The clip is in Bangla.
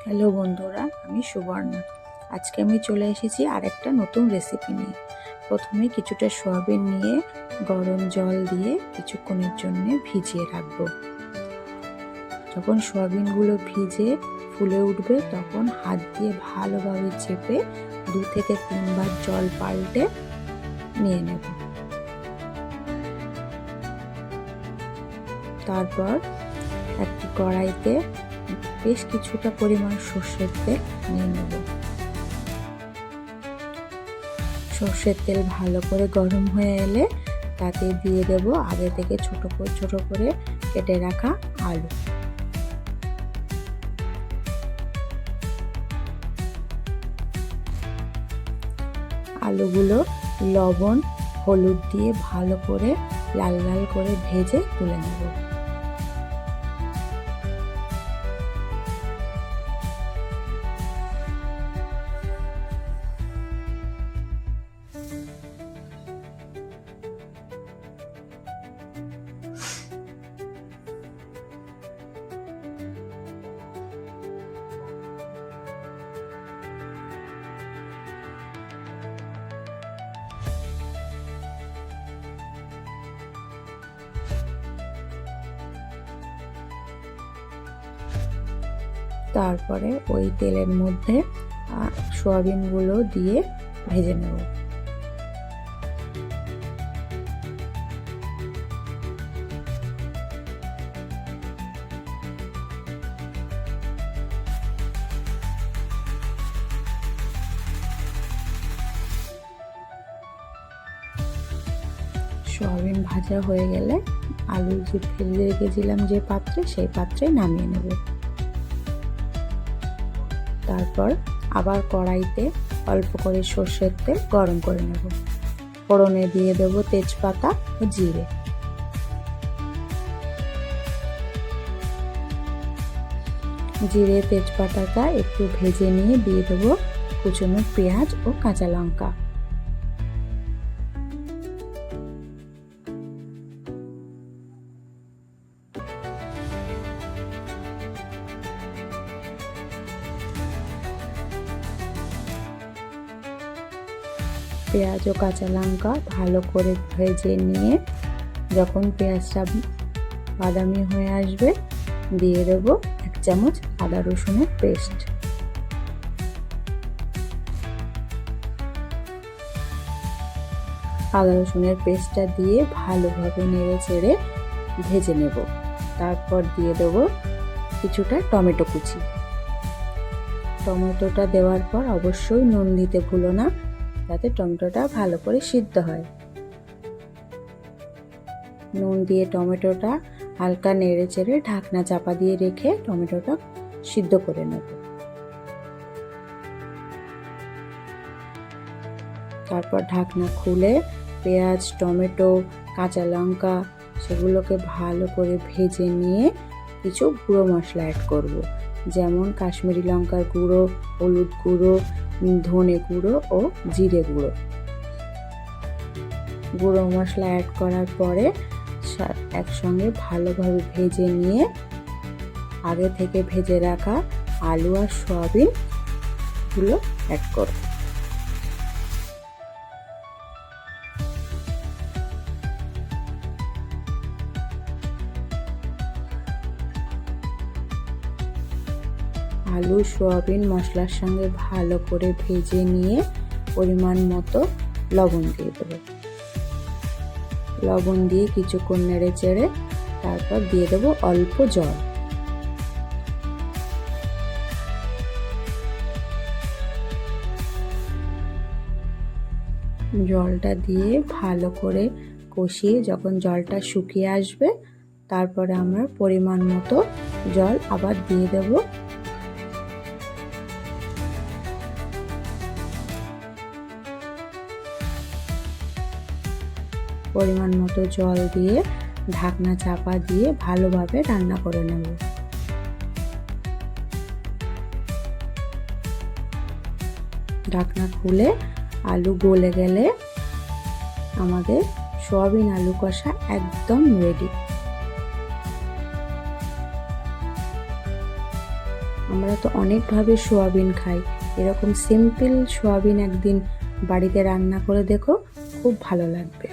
হ্যালো বন্ধুরা, আমি সুবর্ণা। আজকে আমি চলে এসেছি আরেকটা নতুন রেসিপি নিয়ে। প্রথমে কিছুটা সয়াবিন নিয়ে গরম জল দিয়ে কিছুক্ষণের জন্য ভিজিয়ে রাখবো। যখন সয়াবিনগুলো ভিজে ফুলে উঠবে তখন হাত দিয়ে ভালোভাবে চেপে 2 থেকে 3 বার জল পাল্টে নিয়ে নেব। তারপর একটি কড়াইতে বেশ কিছুটা পরিমাণ সর্ষের তেল নিয়ে নেব। সর্ষের তেল ভালো করে গরম হয়ে এলে তাতে দিয়ে দেব আগে থেকে ছোট করে কেটে রাখা আলু। আলুগুলো লবণ হলুদ দিয়ে ভালো করে লাল লাল করে ভেজে তুলে নেব। তারপরে ওই তেলের মধ্যে সয়াবিনগুলো দিয়ে ভেজে নেব। সয়াবিন ভাজা হয়ে গেলে আলু যে ফেলে রেখেছিলাম যে পাত্রে, সেই পাত্রে নামিয়ে নেব। তারপর আবার কড়াইতে অল্প করে সর্ষের তেল গরম করে নেব। ফোড়নে দিয়ে দেব তেজপাতা ও জিরে। জিরে তেজপাতাটা একটু ভেজে নিয়ে দিয়ে দেব কুচনো পেঁয়াজ ও কাঁচা লঙ্কা। পেঁয়াজ ও কাঁচা লঙ্কা ভালো করে ভেজে নিয়ে যখন পেঁয়াজটা বাদামি হয়ে আসবে দিয়ে দেব 1 চামচ আদা রসুনের পেস্ট। আদা রসুনের পেস্টটা দিয়ে ভালোভাবে নেড়ে চেড়ে ভেজে নেব। তারপর দিয়ে দেব কিছুটা টমেটো কুচি। টমেটোটা দেওয়ার পর অবশ্যই নুন দিতে ভুলো না, যাতে টমেটোটা ভালো করে সিদ্ধ হয়। নুন দিয়ে টমেটোটা হালকা নেড়ে চেড়ে ঢাকনা চাপা দিয়ে রেখে টমেটোটা সিদ্ধ করে নেব। তারপর ঢাকনা খুলে পেঁয়াজ, টমেটো, কাঁচা লঙ্কা সেগুলোকে ভালো করে ভেজে নিয়ে কিছু গুঁড়ো মশলা অ্যাড করব, যেমন কাশ্মীরি লঙ্কার গুঁড়ো, হলুদ গুঁড়ো, ধনে গুঁড়ো ও জিরে গুঁড়ো। গুঁড়ো মশলা অ্যাড করার পরে একসঙ্গে ভালোভাবে ভেজে নিয়ে আগে থেকে ভেজে রাখা আলু আর সয়াবিনগুলো অ্যাড করব। আলু সয়াবিন মশলার সঙ্গে ভালো করে ভেজে নিয়ে পরিমাণ মতো লবণ দিয়ে দেবো। লবণ দিয়ে কিছুক্ষণ নেড়ে চেড়ে তারপর দিয়ে দেবো অল্প জল। জলটা দিয়ে ভালো করে কষিয়ে যখন জলটা শুকিয়ে আসবে তারপরে আমরা পরিমাণ মতো জল আবার দিয়ে দেব। পরিমাণ মতো জল দিয়ে ঢাকনা চাপা দিয়ে ভালোভাবে রান্না করে নেব। ঢাকনা খুলে আলু গলে গেলে আমাদের সয়াবিন আলু কষা একদম রেডি। আমরা তো অনেকভাবে সোয়াবিন খাই, এরকম সিম্পল সোয়াবিন একদিন বাড়িতে রান্না করে দেখো, খুব ভালো লাগবে।